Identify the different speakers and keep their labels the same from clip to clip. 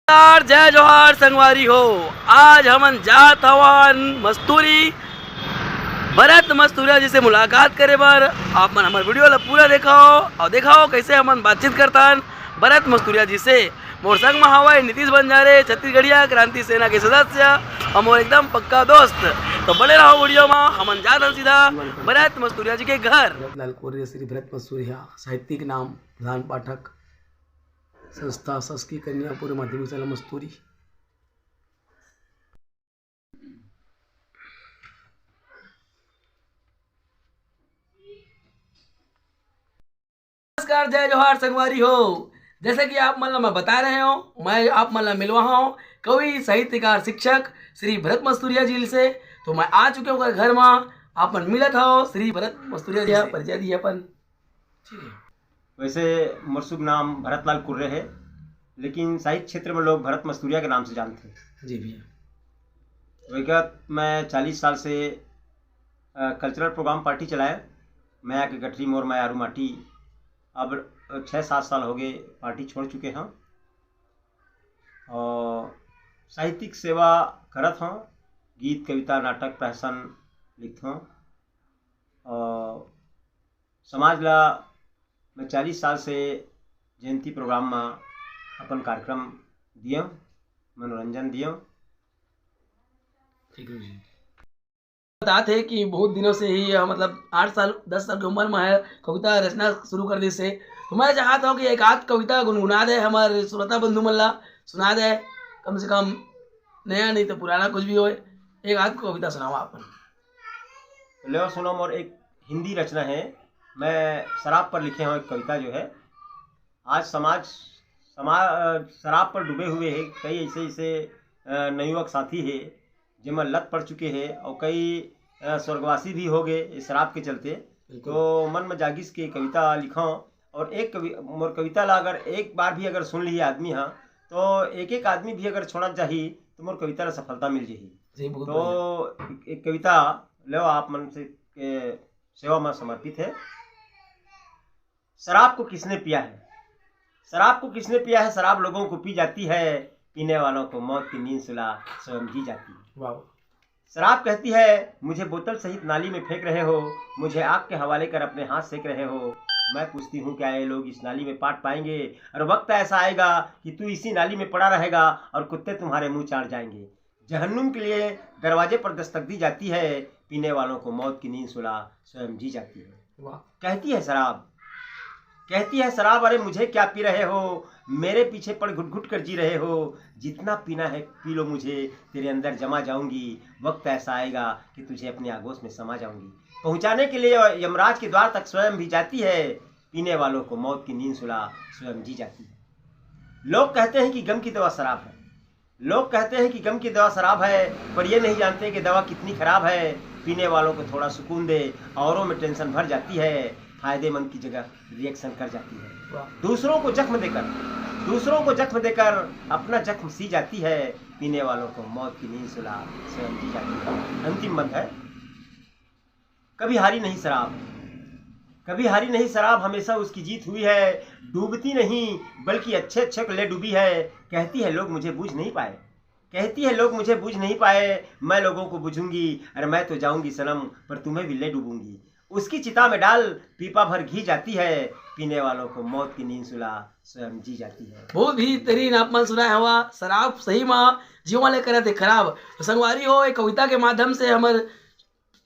Speaker 1: नमस्कार, जय जोहार संगवारी हो। आज हमन जात हवन मस्तूरी भरत मस्तूरिया जी से मुलाकात करे बर। आप मन हमार वीडियो ला पूरा देखाओ और देखाओ कैसे हमन बातचीत करतन भरत मस्तूरिया जी से। मोर संग में हवाई नीतीश बंजारे, छत्तीसगढ़िया क्रांति सेना के सदस्य और मोर एकदम पक्का दोस्त। तो बने रहो वीडियो में। हमन जात सीधा भरत मस्तूरिया जी के घर।
Speaker 2: भरतलाल कोरिया श्री भरत मस्तूरिया, साहित्यिक नाम प्रधान पाठक, संस्था शासकीय कन्या पूर्व माध्यमिक शाला मस्तूरी।
Speaker 1: नमस्कार, जय जोहार संगवारी हो। जैसे कि आप मतलब मैं बता रहे हो, मैं आप मतलब मिलवा हूँ कवि साहित्यकार शिक्षक श्री भरत मस्तूरिया जी से। तो मैं आ चुके हूँ घर में। आप मन मिलत हो श्री भरत मस्तूरिया जी, परिचय दिए अपन।
Speaker 3: वैसे मोर शुभ नाम भरतलाल कुर्रे है, लेकिन साहित्य क्षेत्र में लोग भरत मस्तूरिया के नाम से जानते हैं।
Speaker 1: जी भैया।
Speaker 3: विगत मैं 40 साल से कल्चरल प्रोग्राम पार्टी चलाए। मैं आके गठरी मोर मैं आरू माटी, अब 6-7 साल हो गए पार्टी छोड़ चुके हैं और साहित्यिक सेवा करत हूँ। गीत, कविता, नाटक, प्रहसन लिखत हूँ और समाज ला मैं 40 साल से जयंती प्रोग्राम में अपन कार्यक्रम दिए, मनोरंजन दिए।
Speaker 1: बताते हैं कि बहुत दिनों से ही मतलब 8 साल 10 साल की उम्र में है कविता रचना शुरू कर दी से। तो मैं चाहता हूँ कि एक आध कविता गुनगुना दे हमारे श्रोता बंधु मल्ला, सुना दे कम से कम, नया नहीं तो पुराना कुछ भी हो। एक आध कविता सुनाओ अपन।
Speaker 3: ले सुनो, मोर एक हिंदी रचना है। मैं शराब पर लिखे हूँ एक कविता जो है। आज समाज शराब पर डूबे हुए है। कई ऐसे ऐसे नवयुवक साथी है जिनमें लत पड़ चुके हैं और कई स्वर्गवासी भी हो गए इस शराब के चलते। तो मन में जागिस के कविता लिखा और एक मोर कविता ला अगर एक बार भी अगर सुन लिए आदमी हाँ, तो एक आदमी भी अगर छोड़ा जाही तो मोर कविता ला सफलता मिल जाही। तो एक कविता लो आप मन से के सेवा में समर्पित है। शराब को किसने पिया है, शराब को किसने पिया है, शराब लोगों को पी जाती है, पीने वालों को मौत की नींद सुला स्वयं जी जाती है।
Speaker 1: वाह।
Speaker 3: शराब कहती है मुझे बोतल सहित नाली में फेंक रहे हो, मुझे आग के हवाले कर अपने हाथ सेक रहे हो। मैं पूछती हूँ क्या ये लोग इस नाली में पाट पाएंगे, और वक्त ऐसा आएगा कि तू इसी नाली में पड़ा रहेगा और कुत्ते तुम्हारे मुंह चाट जाएंगे। जहन्नुम के लिए दरवाजे पर दस्तक दी जाती है, पीने वालों को मौत की नींद सुला स्वयं जी जाती है।
Speaker 1: वाह।
Speaker 3: कहती है शराब, कहती है शराब, अरे मुझे क्या पी रहे हो, मेरे पीछे पड़ घुट घुट कर जी रहे हो। जितना पीना है पी लो, मुझे तेरे अंदर जमा जाऊंगी। वक्त ऐसा आएगा कि तुझे अपने आगोश में समा जाऊंगी। पहुंचाने के लिए यमराज के द्वार तक स्वयं भी जाती है, पीने वालों को मौत की नींद सुला स्वयं जी जाती है। लोग कहते हैं कि गम की दवा शराब है, लोग कहते हैं कि गम की दवा शराब है, पर ये नहीं जानते कि दवा कितनी खराब है। पीने वालों को थोड़ा सुकून दे, औरों में टेंशन भर जाती है, फायदेमंद की जगह रिएक्शन कर जाती है। दूसरों को जख्म देकर अपना जख्म सी जाती है, पीने वालों को मौत की नींद सुला स्वयं जी जाती है। अंतिम बंद है। कभी हारी नहीं शराब, कभी हारी नहीं शराब, हमेशा उसकी जीत हुई है। डूबती नहीं बल्कि अच्छे अच्छे को ले डूबी है। कहती है लोग मुझे बूझ नहीं पाए, कहती है लोग मुझे बूझ नहीं पाए, मैं लोगों को बुझूंगी। अरे मैं तो जाऊंगी सनम, पर तुम्हें भी ले डूबूंगी। उसकी चिता में डाल पीपा भर घी जाती है, पीने वालों को मौत की नींद सुला स्वयं जी जाती है।
Speaker 1: बहुत बेहतरीन आप मन सुनाया हुआ। शराब सही माँ जीवन लेकर थे खराब। तो संगवारी हो, एक कविता के माध्यम से हमारे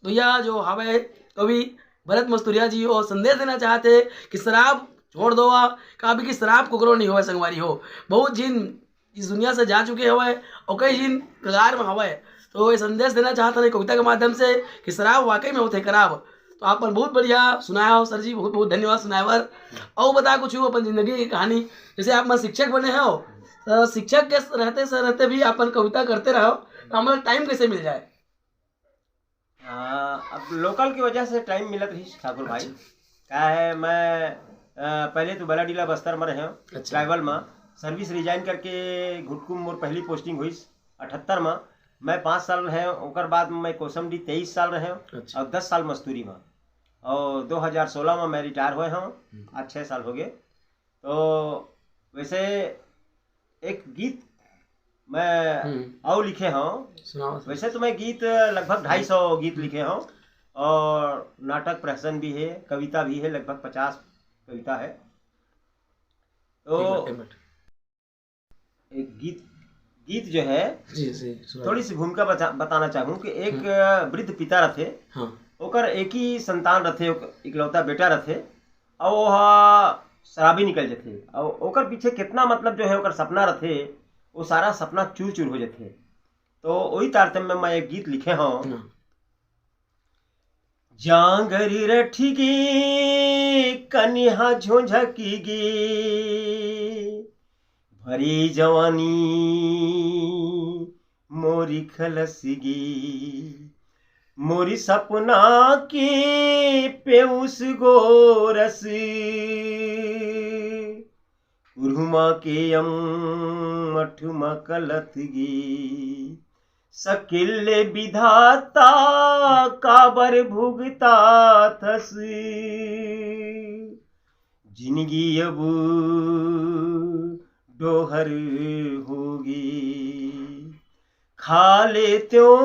Speaker 1: भैया जो हवे कवि भरत मस्तूरिया जी और संदेश देना चाहते कि शराब छोड़ दो। कभी की शराब कुकरो नहीं होवे संगवारी हो। बहुत जिन इस दुनिया से जा चुके हवे और कई जिन कगार में हवे। तो ये संदेश देना चाहता है कविता के माध्यम से कि शराब वाकई में होते खराब। तो आप बहुत बढ़िया सुनाया हो सर जी, बहुत बहुत धन्यवाद सुनाया पर। और बता कुछ हो अपन जिंदगी की कहानी। जैसे आप मैं शिक्षक बने हो, तो शिक्षक के रहते भी अपन कविता करते रहो, तो हमारा टाइम कैसे मिल जाए?
Speaker 3: अब लोकल की वजह से टाइम मिलत रही ठाकुर भाई। क्या है, मैं पहले तो बलाडीला बस्तर में रहे हूँ। ट्राइबल में सर्विस रिजाइन करके घुटकुम मोर पहली पोस्टिंग हुई 78 में। मैं 5 साल रहे, और बाद मैं कोसमडी 23 साल रहे और 10 साल मस्तूरी में, और 2016 में मैं रिटायर हुए हूँ। आज 6 साल हो गए। तो वैसे एक गीत मैं और लिखे हूँ।
Speaker 2: सुनाओ।
Speaker 3: वैसे तो मैं गीत लगभग 250 गीत लिखे हूँ, और नाटक प्रहसन भी है, कविता भी है, लगभग 50 कविता है। तो
Speaker 2: एक मिनट।
Speaker 3: एक गीत जो है,
Speaker 2: जी जी सुनाइए।
Speaker 3: थोड़ी सी भूमिका बताना चाहूँ कि एक वृद्ध पिता रथे,
Speaker 2: हाँ
Speaker 3: ओकर एक ही संतान रथे, इकलौता बेटा रथे, और वह शराबी निकल जाते, और ओकर पीछे कितना मतलब जो है ओकर सपना रथे, वो सारा सपना चूर चूर हो जाते। तो वही तारतम्य में मैं एक गीत लिखे हूँ।
Speaker 2: हाँ।
Speaker 3: जांगरी रठीगी कन्या झोंझकीगी, भरी जवानी मोरी खलसगी, मोरी सपना की पेउस गोरस, उर्हुमा के मठुमा कलतगी, सकिल्ले विधाता काबर भुगता थस, जिंदगी अब डोहर होगी, खा ले त्यों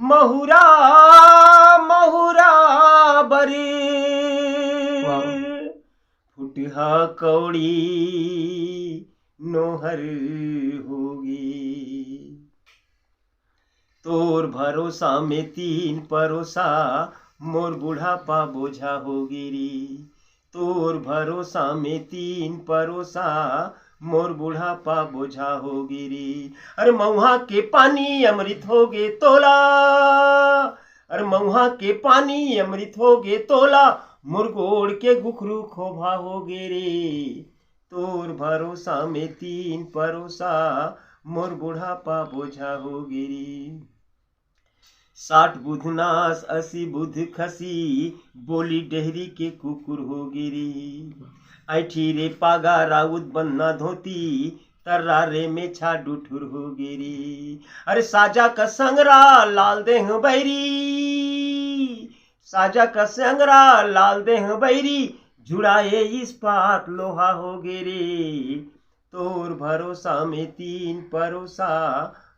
Speaker 3: महुरा महुरा बरी, फुटहा कौड़ी नोहर होगी, तोर भरोसा में 3 परोसा, मोर बुढ़ापा बोझा हो गिरी, तोर भरोसा में 3 परोसा, मोर बुढ़ापा बोझा हो गिरी। अरे मऊहा के पानी अमृत हो गे तोला, अरे मऊहा के पानी अमृत हो गे तोला, मुरगोड़ के गुखरू खोभा हो गे रे, तोर भरोसा में 3 परोसा, मोर बुढ़ापा बोझा हो गिरी। 60 बुधनास 80 बुध खसी, बोली डेहरी के कुकुर हो गिरी, ऐठी रे पागा राउत बन्ना धोती, तर्रा रे में छा डुठुर हो गिरी। अरे साजा का संगरा लाल देह बैरी, साजा का संगरा लाल देह बैरी, जुड़ाए इस्पात लोहा हो गिरी, तोर भरोसा में 3 परोसा,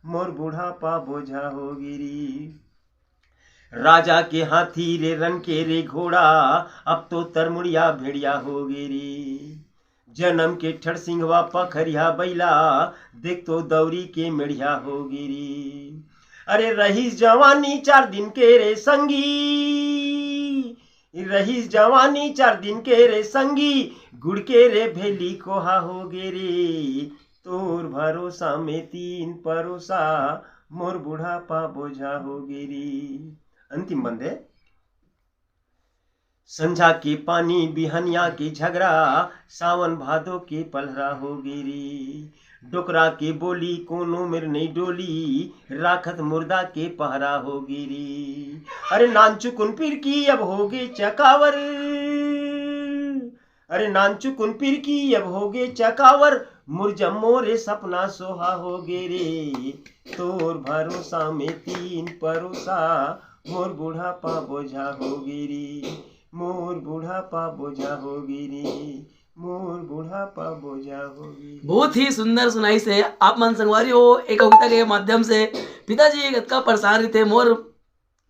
Speaker 3: मोर बुढ़ापा बोझा हो गिरी। राजा के हाथी रे रन के रे घोड़ा, अब तो तरमुड़िया भेड़िया हो गिरी, जन्म के ठड़ सिंहवा पखरिया बैला, देख तो दौरी के मेढ़िया हो गिरी। अरे रहीस जवानी 4 दिन के रे संगी, रहीस जवानी 4 दिन के रे संगी, गुड़ के रे भेली कोहा हो गिरी, तोर भरोसा में 3 परोसा, मोर बुढ़ापा बोझा हो गिरी। अंतिम बंद है। संझा के पानी बिहनिया के झगड़ा, सावन भादो के पलहरा हो गिरी, डोकरा के बोली कोनो मेर नहीं डोली, राखत मुर्दा के पहरा हो गिरी। अरे नानचुकुन पीर की अब होगे चकावर, अरे नानचुकुन पीर की अब होगे चकावर, मुरजम मोरे सपना सोहा हो गे रे, तोर भरोसा में 3 परोसा, मोर बुढ़ापा बोझा हो गिरी, मोर बुढ़ापा बोझा हो गिरी, मोर बुढ़ापा बोझा हो गिरी।
Speaker 1: बहुत ही सुंदर सुनाई से आप मन संगवारी हो एक कविता के माध्यम से पिताजी कतका परेशान रही थे, मोर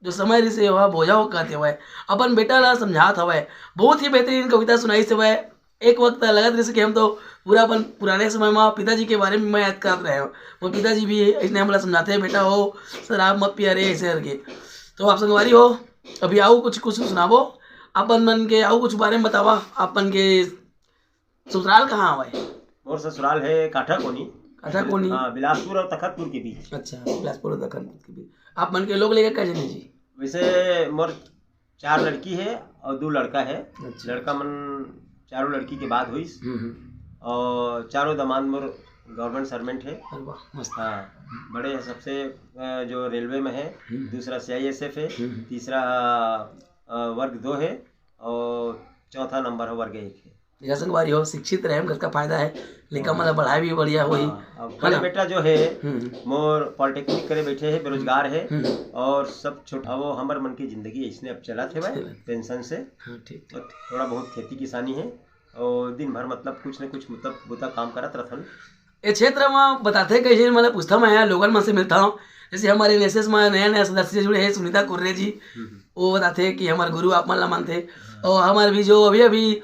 Speaker 1: जो समय रही से वह बोझा हो कहते हुए अपन बेटा ला समझात हवे। बहुत ही बेहतरीन कविता सुनाई से वह एक वक्त लगत रही कि हम तो पूरा अपन पुराने समय में पिताजी के बारे में मैं याद कर रहे हो, वो पिताजी भी इसने हमला समझाते हैं बेटा हो शराब मत पिया रे ऐसे करके। तो आप संगवारी हो अभी आओ कुछ कुछ सुनावो अपन मन के, आओ कुछ बारे में बतावा अपन के ससुराल कहाँ हवे?
Speaker 3: मोर ससुराल है काठाकोनी।
Speaker 1: काठाकोनी?
Speaker 3: हाँ, बिलासपुर और तखतपुर के बीच।
Speaker 1: अच्छा, बिलासपुर और दखनपुर के बीच। आप मन के लोग लेके कैसे नहीं जी?
Speaker 3: वैसे मोर 4 लड़की है और 2 लड़का है।
Speaker 1: अच्छा।
Speaker 3: लड़का मन 4 लड़की के बाद हुई, और 4 दामाद मोर गवर्नमेंट सर्वेंट है।
Speaker 1: अरे वाह मस्त।
Speaker 3: हाँ, बड़े हैं सबसे जो रेलवे में है, दूसरा CISF है, तीसरा वर्ग 2 है, और चौथा नंबर है वर्ग 1 है।
Speaker 1: संगवारी हो शिक्षित रहे उसका फायदा है, लेकिन मतलब पढ़ाई भी बढ़िया हुई।
Speaker 3: अब बड़े बेटा जो है मोर पॉलिटेक्निक करे बैठे है, बेरोजगार है, और सब छोटा वो हमार मन की जिंदगी इसने अब चला थे भाई पेंशन से।
Speaker 1: हाँ ठीक।
Speaker 3: थोड़ा बहुत खेती किसानी है, और दिन भर मतलब कुछ न कुछ मतलब बुता काम करत रहथन।
Speaker 1: ये क्षेत्र में बताते कैसे मतलब पूछता मैं यहाँ लोगन में से मिलता हूँ। जैसे हमारे एनएसएस में नया नया सदस्य जुड़े हैं सुनीता कुर्रे जी, वो बताते हैं कि हमारे गुरु आप मन ला मानते। और हमारे भी जो अभी अभी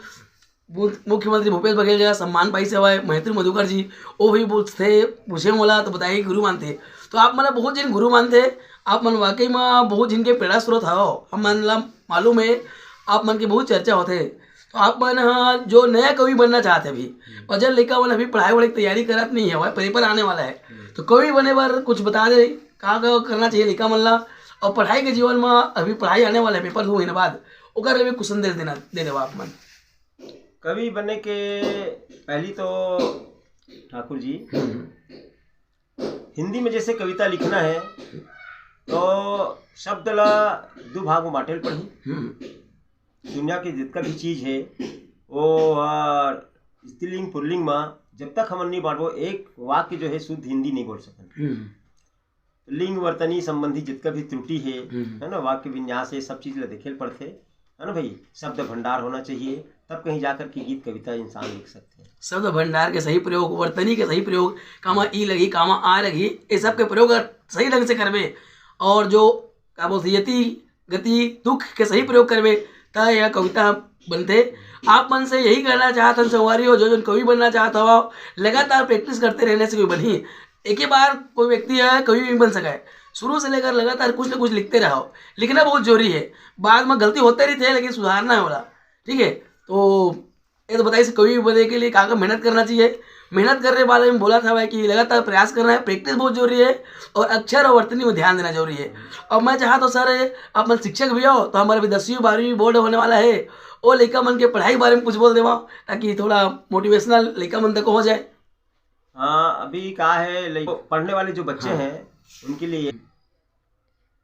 Speaker 1: मुख्यमंत्री भूपेश बघेल जगह सम्मान पाई से हुआ है महत्र मधुकर जी, वो भी पूछे मोला तो बताए गुरु मानते। तो आप मतलब बहुत जिन गुरु मानते, आप मन वाकई में बहुत जिनके प्रेरणा स्रोत हो, हम मन ला मालूम है आप मन की बहुत चर्चा होते। तो आप मन जो नया कवि बनना चाहते अभी, और जब लड़का मन अभी पढ़ाई वढ़ाई की तैयारी करत नहीं है, पेपर आने वाला है, तो कवि बने पर कुछ बता दे कहाँ करना चाहिए लड़का मन ला। और पढ़ाई के जीवन में अभी पढ़ाई आने वाला है, पेपर 2 महीने बाद, ओकर लिए भी कुछ संदेश दे देवा आप मन।
Speaker 3: कवि बनने के पहली तो ठाकुर जी, हिंदी में जैसे कविता लिखना है तो शब्द ला 2 भाग में बांटेल पड़ी। दुनिया के जितना भी चीज है वो स्त्रीलिंग पुल्लिंग में जब तक हमन नहीं बांटो एक वाक्य जो है शुद्ध हिंदी नहीं बोल सकते। लिंग वर्तनी संबंधी जितना भी त्रुटि है ना, वाक्य विन्यास है, सब चीज ला देखेल पड़ते है ना भाई। शब्द भंडार होना चाहिए, तब कहीं जाकर के गीत कविता इंसान लिख सकते हैं।
Speaker 1: शब्द भंडार के सही प्रयोग, वर्तनी के सही प्रयोग, कामा ई लगी कामा आ लगी, ये सब के प्रयोग सही ढंग से करवे, और जो क्या बोलते यति गति दुख के सही प्रयोग करवे, तब यह कविता बनते। आप मन से यही कहना चाहते हैं संगवारी हो, जो कवि बनना चाहता हो लगातार प्रैक्टिस करते रहने से कोई बनी। एक ही बार कोई व्यक्ति है कवि नहीं बन सका है, शुरू से लेकर लगातार कुछ न कुछ लिखते रहो। लिखना बहुत जरूरी है, बाद में गलती होते रही थे लेकिन सुधारना है बोला, ठीक है। तो ये तो बताइए कवि बनने के लिए क्या मेहनत करना चाहिए। मेहनत करने वाले में बोला था भाई कि लगातार प्रयास करना है, प्रैक्टिस बहुत जरूरी है, और अक्षर और वर्तनी में ध्यान देना जरूरी है। और मैं चाहा तो सर आप मन शिक्षक भी हो, तो हमारे भी 10वीं 12वीं बोर्ड होने वाला है, वो लड़का मन के पढ़ाई के बारे में कुछ बोल देवा, ताकि थोड़ा मोटिवेशनल लड़का मन तक हो जाए।
Speaker 3: हाँ, अभी क्या है पढ़ने वाले जो बच्चे हैं उनके लिए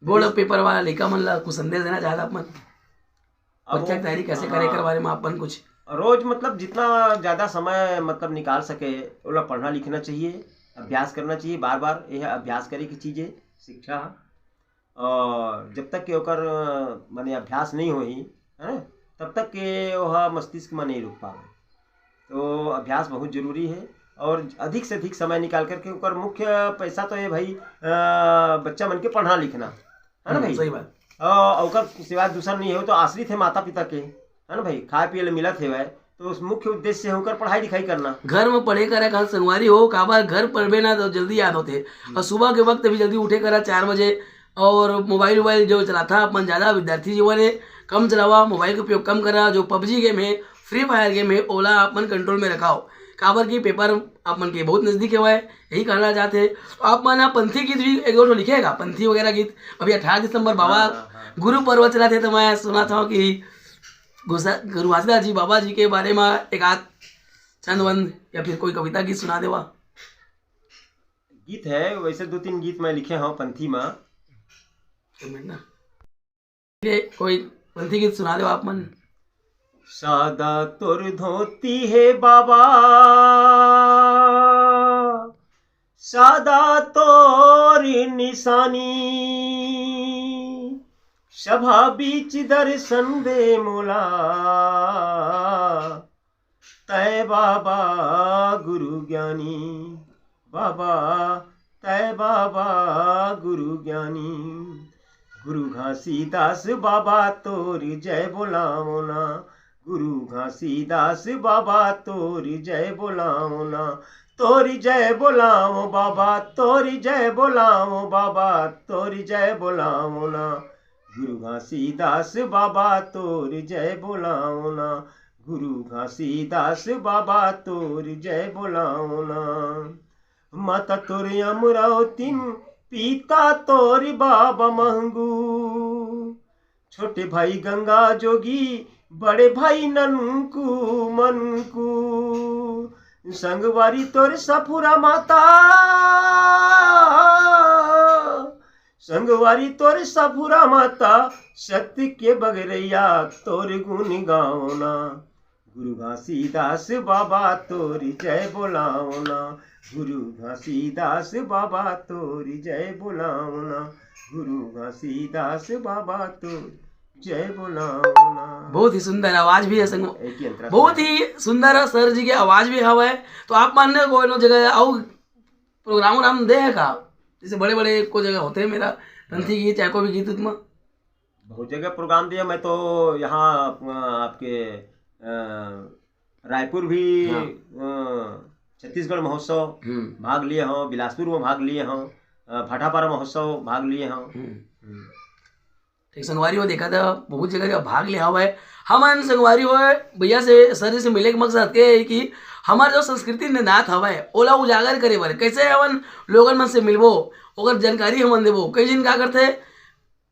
Speaker 1: बोर्ड पेपर वाला लड़का मन ला कुछ संदेश देना चाहता आप मन, बच्चा की तैयारी कैसे करे कर बारे में आप मन कुछ
Speaker 3: रोज मतलब जितना ज़्यादा समय मतलब निकाल सके वो पढ़ना लिखना चाहिए, अभ्यास करना चाहिए। बार बार यह अभ्यास करे की चीज़ है शिक्षा। और जब तक के ओकर माने अभ्यास नहीं होई है तब तक के वह मस्तिष्क में नहीं रुक पावे। तो अभ्यास बहुत जरूरी है, और अधिक से अधिक समय निकाल करके ओकर मुख्य पैसा तो ये भाई बच्चा मन के पढ़ना लिखना है ना भाई।
Speaker 1: सही बात।
Speaker 3: ओकर सिवाय दूसरा नहीं हो तो आश्रित है माता पिता के है ना भाई, खाए पिए ले मिलत है तो उस मुख्य उद्देश्य से होकर पढ़ाई लिखाई करना।
Speaker 1: घर में पढ़े करा कल संगवारी हो, काबार घर पढ़े ना तो जल्दी याद होते, और सुबह के वक्त भी जल्दी उठे करा 4 बजे। और मोबाइल जो चलाता अपन ज़्यादा विद्यार्थी जीवन है कम चलावा, मोबाइल का उपयोग कम करा। जो पबजी गेम है, फ्री फायर गेम है, ओला अपन कंट्रोल में रखाओ। काबर की पेपर आप मन के बहुत नज़दीक है, यही कहना चाहते हैं। तो आप मन पंथी गीत भी 1-2 लिखेगा, पंथी वगैरह गीत। अभी 18 दिसंबर बाबा गुरु पर्व चला थे, तो मैं सुना था कि गुरु घासीदास जी बाबा जी के बारे में एक आध चंदबंद या फिर कोई कविता गीत सुना देवा।
Speaker 3: गीत है वैसे 2-3 गीत मैं लिखे हूँ पंथी में।
Speaker 1: कोई पंथी गीत सुना देवा आप मन।
Speaker 3: सादा तोर धोती है बाबा, सादा तोर निशानी, सभा बीच दर्शन दे मोला, तय बाबा गुरु ज्ञानी, बाबा तय बाबा गुरु ज्ञानी। गुरु घासीदास बाबा तोर जय बोलाओ ना, गुरु घासीदास बाबा तोरी जय बोलाओ ना, तोरी जय बोलाओ बाबा, तोरी जय बोलाओ बाबा, तोरी जय बोलाओ ना। गुरु घासीदास बाबा तोरी जय बोलाओ ना, गुरु घासीदास बाबा तोरी जय बोलाओ ना। माता तोरी अमरावती पिता तोरी बाबा महंगू, छोटे भाई गंगा जोगी, बड़े भाई ननकू मनकू, संगवारी तोर सफुरा माता, संगवारी तोर सफुरा माता, सत्य के बगरैया तोर गुण गाओ ना। गुरु घासीदास बाबा तोरी जय बोलाओ ना, गुरु घासीदास बाबा तोरी जय बोलाओ ना, गुरु घासीदास बाबा तोरी जय बोला बोला।
Speaker 1: बहुत ही सुंदर आवाज भी है संग,
Speaker 3: एक ही अंतरा
Speaker 1: बहुत ही सुंदर है सर जी की आवाज भी हवा है। तो आप मानने को नो जगह आओ प्रोग्राम उराम दे है का, जैसे बड़े बड़े को जगह होते हैं मेरा पंथी गीत चाहे को भी गीत उत में
Speaker 3: बहुत जगह प्रोग्राम दिया। मैं तो यहाँ आपके रायपुर भी छत्तीसगढ़ महोत्सव भाग लिए हों, बिलासपुर में भाग लिए हों, भाटापारा महोत्सव भाग लिए हों।
Speaker 1: ठीक संगवारी हो देखा था बहुत जगह का भाग लिया हुआ है। हम संगवारी हो भैया से सर से मिले के मकसद के है कि हमार जो संस्कृति ने नाथ हवा है ओला उजागर करे बर कैसे हमन लोगन मन से मिलबो ओकर जानकारी हमन देबो। कई जन का करते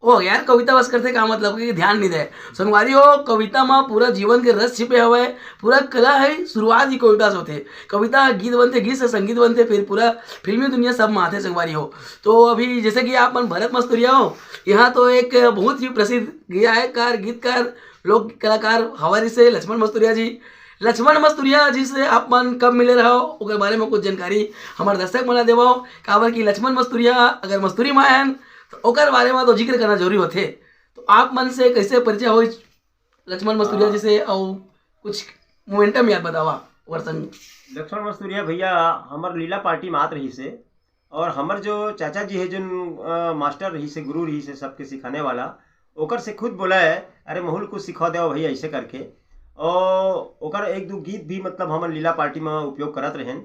Speaker 1: ओ यार कविता बस करते का मतलब कि ध्यान नहीं दे। संगवारी हो कविता में पूरा जीवन के रस छिपे हुए, पूरा कला है शुरुआत ही कविता से होते। कविता गीत बनते, गीत से संगीत बनते, फिर पूरा फिल्मी दुनिया सब में आते संगवारी हो। तो अभी जैसे कि आप मन भरत मस्तूरिया हो, यहाँ तो एक बहुत ही प्रसिद्ध गायककार गीतकार लोक कलाकार हमारे से लक्ष्मण मस्तूरिया जी। लक्ष्मण मस्तूरिया जी से आप मन कब मिले रहो ओकर बारे में कुछ जानकारी हमारे दर्शक मना देवो। काबर कि लक्ष्मण मस्तूरिया अगर मस्तूरी में आयन तो ओकर बारे में तो जिक्र करना जरूरी होते। तो आप मन से कैसे परिचय हो लक्ष्मण मस्तूरिया जी से और कुछ मोमेंटम याद बतावा ओकर संग।
Speaker 3: लक्ष्मण मस्तूरिया भैया हमार लीला पार्टी में आत रही से, और हमार जो चाचा जी है जो मास्टर रही से, गुरु रही से सबके सिखाने वाला, ओकर से खुद बोला है अरे महूल कुछ सिखा दो भैया ऐसे करके। और ओकर एक दो गीत भी मतलब हमार लीला पार्टी में उपयोग करत रहें,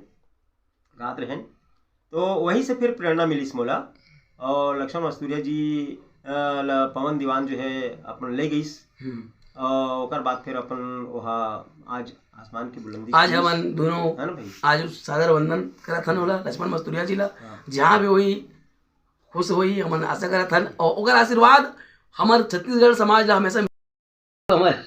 Speaker 3: गात रहें। तो वहीं से फिर प्रेरणा मिली इस मोला। और लक्ष्मण मस्तूरिया जी पवन दीवान जो है अपन ले गई। और ओकर बाद फिर अपन वहाँ आज आसमान की बुलंदी
Speaker 1: आज हम दोनों
Speaker 3: है ना भाई,
Speaker 1: आज सादर वंदन करा थन होला लक्ष्मण मस्तूरिया जी ला। जहाँ भी हुई खुश हुई हम आशा करा थन और ओकर आशीर्वाद हमार छत्तीसगढ़ समाज ला हमेशा हमार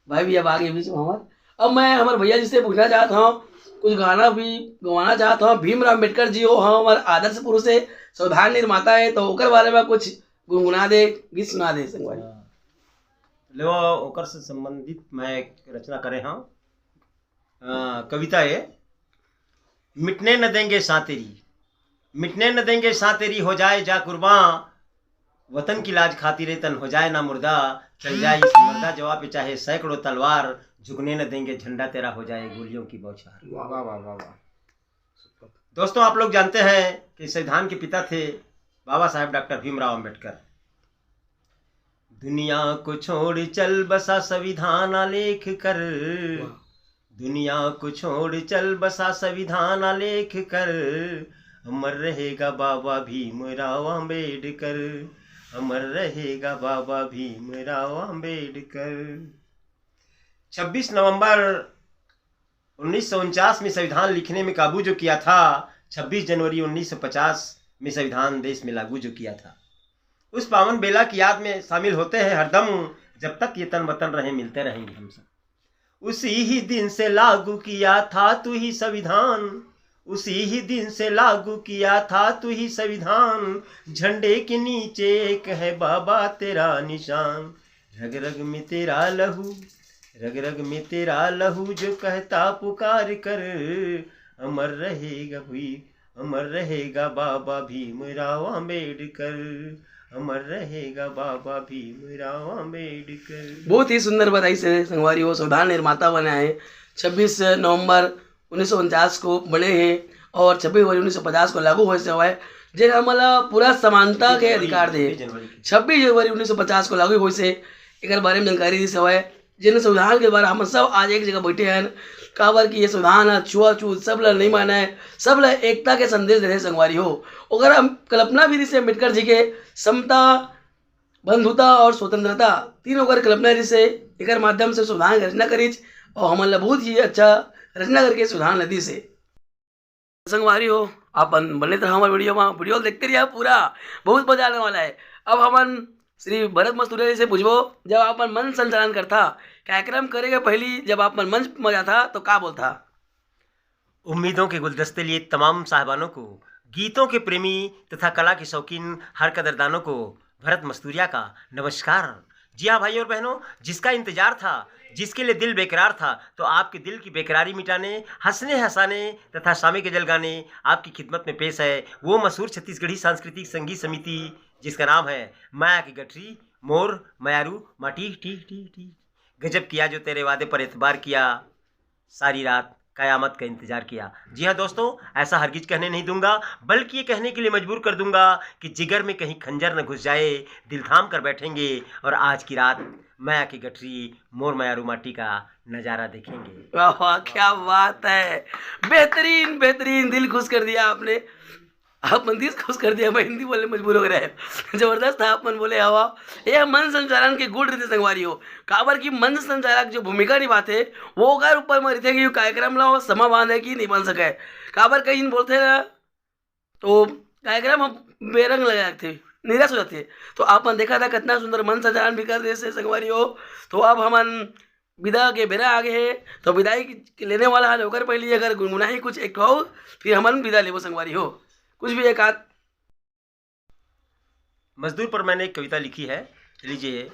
Speaker 1: भाई भी अब आगे बीच में हमार। अब मैं हमारे भैया जी से पूछना चाहता हूँ, कुछ गाना भी गवाना चाहता हूँ। भीमराव अम्बेडकर जी हो हमारे आदर्श पुरुष है, संविधान निर्माता है, तो ओकर बारे में कुछ गुनगुना दे, गीत सुना दे संगवारी।
Speaker 3: लो ओकर से संबंधित मैं एक रचना करे हाँ। कविता है, मिटने न देंगे साँ तेरी, मिटने न देंगे साँ तेरी, हो जाए जा कुर्बान, वतन की लाज खातिर तन हो जाए ना मुर्दा, चल जाए इस मर्दा जवाब चाहे सैकड़ों तलवार, झुकने न देंगे झंडा तेरा हो जाए गोलियों की बौछार।
Speaker 2: वाह वाह वाह वाह वाह।
Speaker 3: दोस्तों आप लोग जानते हैं कि संविधान के पिता थे बाबा साहेब डॉक्टर भीमराव अम्बेडकर। दुनिया को छोड़ चल बसा संविधान आलेख कर, दुनिया को छोड़ चल बसा संविधान आलेख कर, अमर रहेगा बाबा भीमराव अम्बेडकर, अमर रहेगा बाबा भीमराव अम्बेडकर। 26 नवंबर 1949 में संविधान लिखने में काबू जो किया था, 26 जनवरी 1950 में संविधान देश में लागू जो किया था, उस पावन बेला की याद में शामिल होते हैं हरदम, जब तक ये तन वतन रहे मिलते रहेंगे हम सब। उसी ही दिन से लागू किया था तू ही संविधान, उसी ही दिन से लागू किया था तू ही संविधान, झंडे के नीचे एक है बाबा तेरा निशान, रग रग में तेरा लहू, रग रग में तेरा लहू जो कहता पुकार कर, अमर रहेगा हुई, अमर रहेगा बाबा भीमराव अम्बेडकर, अमर रहेगा बाबा भीमराव अम्बेडकर।
Speaker 1: बहुत ही सुंदर बताई से संगवारी हो। संविधान निर्माता बने हैं, 26 नवंबर 1949 को बने हैं और 26 जनवरी 1950 को लागू हुए से हुआ है, जे हमारा पूरा समानता के अधिकार दे। 26 जनवरी 1950 को लागू हुए से एक बारे में जानकारी दी से हुआ है, जिन संविधान के बारे हम सब आज एक जगह बैठे हैं। काबर कि ये संविधान है छुआछूत सब ला नहीं माना है, सब ला एकता के संदेश दे रहे संगवारी हो। अगर हम कल्पना विधि से अम्बेडकर जी के समता, बंधुता और स्वतंत्रता तीनों कर कल्पना विधि से एक माध्यम से संविधान की रचना करी और हमारे बहुत ही अच्छा रचना करके संविधान नदी से संगवारी हो। आप बने तो हमारे वीडियो देखते रहिए पूरा, बहुत मजा आने वाला है। अब हम श्री भरत मस्तूरिया जी से पूछबो, जब आप मन संचालन करता कार्यक्रम करेगा पहली, जब आप मंच में जाता तो क्या बोलता?
Speaker 3: उम्मीदों के गुलदस्ते लिए तमाम साहबानों को, गीतों के प्रेमी तथा कला के शौकीन हर कदरदानों को भरत मस्तूरिया का नमस्कार। जी हाँ भाई और बहनों, जिसका इंतजार था, जिसके लिए दिल बेकरार था, तो आपके दिल की बेकरारी मिटाने, हंसने हंसाने तथा शामे के जल गाने आपकी खिदमत में पेश है वो मशहूर छत्तीसगढ़ी सांस्कृतिक संगीत समिति, जिसका नाम है माया की गठरी मोर मयारू माटी टी टी टी, गजब किया जो तेरे वादे पर एतबार किया, सारी रात कयामत का इंतजार किया। जी हाँ दोस्तों, ऐसा हरगिज कहने नहीं दूंगा, बल्कि ये कहने के लिए मजबूर कर दूंगा कि जिगर में कहीं खंजर न घुस जाए, दिल थाम कर बैठेंगे और आज की रात माया की गठरी मोर मयारू माटी का नज़ारा देखेंगे।
Speaker 1: वाह वाह, क्या बात है, बेहतरीन बेहतरीन, दिल खुश कर दिया आपने। आप मन दिल खुश कर दिया, मैं हिंदी बोलने मजबूर हो गया है। जबरदस्त आप मन बोले हवा। ये मन संचालन के गुण रीति संगवारी हो, काबर की मन संचालक जो भूमिका निभाते वो अगर ऊपर में रहते कि कार्यक्रम ला समा बांधे कि नहीं बन सके, काबर कहीं बोलते ना तो कार्यक्रम हम बेरंग लगा थे, निराश हो जाते। तो आपने देखा था कितना सुंदर मन संचालन भी कर रहे से संगवारी हो। तो अब हमन विदा के बेरा आगे है, तो विदाई लेने वाला है होकर पहले अगर गुनगुनाही कुछ एक कहो, फिर हमन विदा लेवो संगवारी हो, कुछ भी एक आध।
Speaker 3: मजदूर पर मैंने एक कविता लिखी है, लीजिए।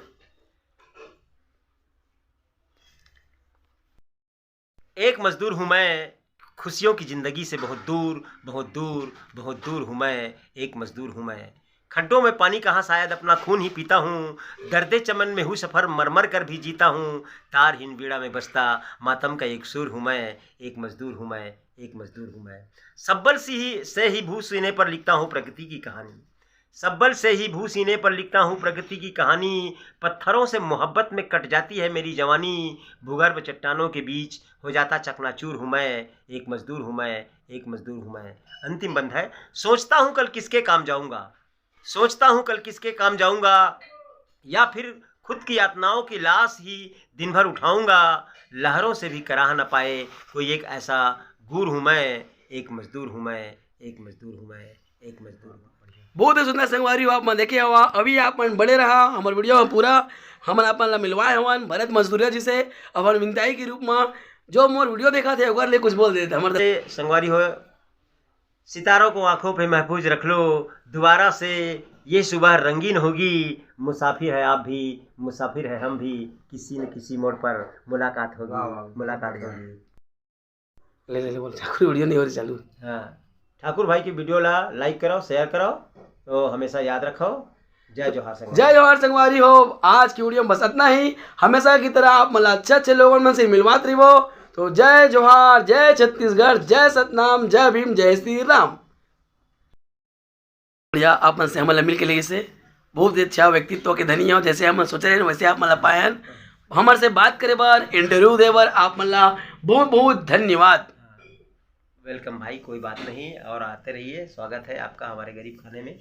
Speaker 3: एक मजदूर हूँ मैं, खुशियों की जिंदगी से बहुत दूर बहुत दूर बहुत दूर हूँ मैं, एक मजदूर हूँ मैं। खड्डों में पानी कहाँ, शायद अपना खून ही पीता हूँ, दर्दे चमन में हूँ सफ़र, मरमर कर भी जीता हूँ, तारहीन बीड़ा में बसता मातम का एक सुर हूँ मैं, एक मजदूर हूँ मैं, एक मजदूर हूँ मैं। सब्बल से ही भू सीने पर लिखता हूँ प्रकृति की कहानी, सब्बल से ही भू सीने पर लिखता हूँ प्रकृति की कहानी, पत्थरों से मोहब्बत में कट जाती है मेरी जवानी, भूगर्भ चट्टानों के बीच हो जाता चकनाचूर हूँ मैं, एक मजदूर हूँ मैं, एक मजदूर हूँ मैं। अंतिम बंद है। सोचता हूँ कल किसके काम जाऊँगा, सोचता हूँ कल किसके काम जाऊँगा, या फिर खुद की यातनाओं की लाश ही दिन भर उठाऊँगा, लहरों से भी कराह न पाए कोई एक ऐसा गूर हूँ मैं, एक मजदूर हूँ मैं, एक मजदूर हूँ मैं, एक मजदूर हूँ।
Speaker 1: बहुत ही सुंदर संगवारी हो, आप मन देखे हवा। अभी आप मन बड़े रहा हमारे वीडियो में पूरा, हमन अपन ला मिलवाए हवन भरत मजदूरिया जी से अपन विनताई के रूप में। जो मोर वीडियो देखा थे ओकर लिए कुछ बोल देते हमारे
Speaker 3: संगवारी हो। सितारों को आंखों पे महफूज रख लो, दोबारा से ये सुबह रंगीन होगी, मुसाफिर है आप भी, मुसाफिर है हम भी, किसी न किसी मोड़ पर मुलाकात होगी, मुलाकात होगी।
Speaker 1: ले बोल ठाकुर वीडियो नहीं हो रही चालू।
Speaker 3: हाँ, ठाकुर भाई की वीडियो ला लाइक करो, शेयर करो, तो हमेशा याद रखो। जय जोहार संगवारी।
Speaker 1: जय जोहार संगवारी हो। आज की वीडियो में बस इतना ही। हमेशा की तरह आप मतलब अच्छे अच्छे लोगों में से मिलवाते रहो। तो जय जोहार, जय छत्तीसगढ़, जय सतनाम, जय भीम, जय श्री राम। बढ़िया, आप मन से हमारे मिल के लिए से बहुत ही अच्छा व्यक्तित्व के धनी हो, जैसे हम सोच रहे हैं वैसे आप मतलब पाए हमारे से बात करे बार, इंटरव्यू दे बार, आप मतलब बहुत बहुत धन्यवाद।
Speaker 3: वेलकम भाई, कोई बात नहीं, और आते रहिए, स्वागत है आपका हमारे गरीब खाने में।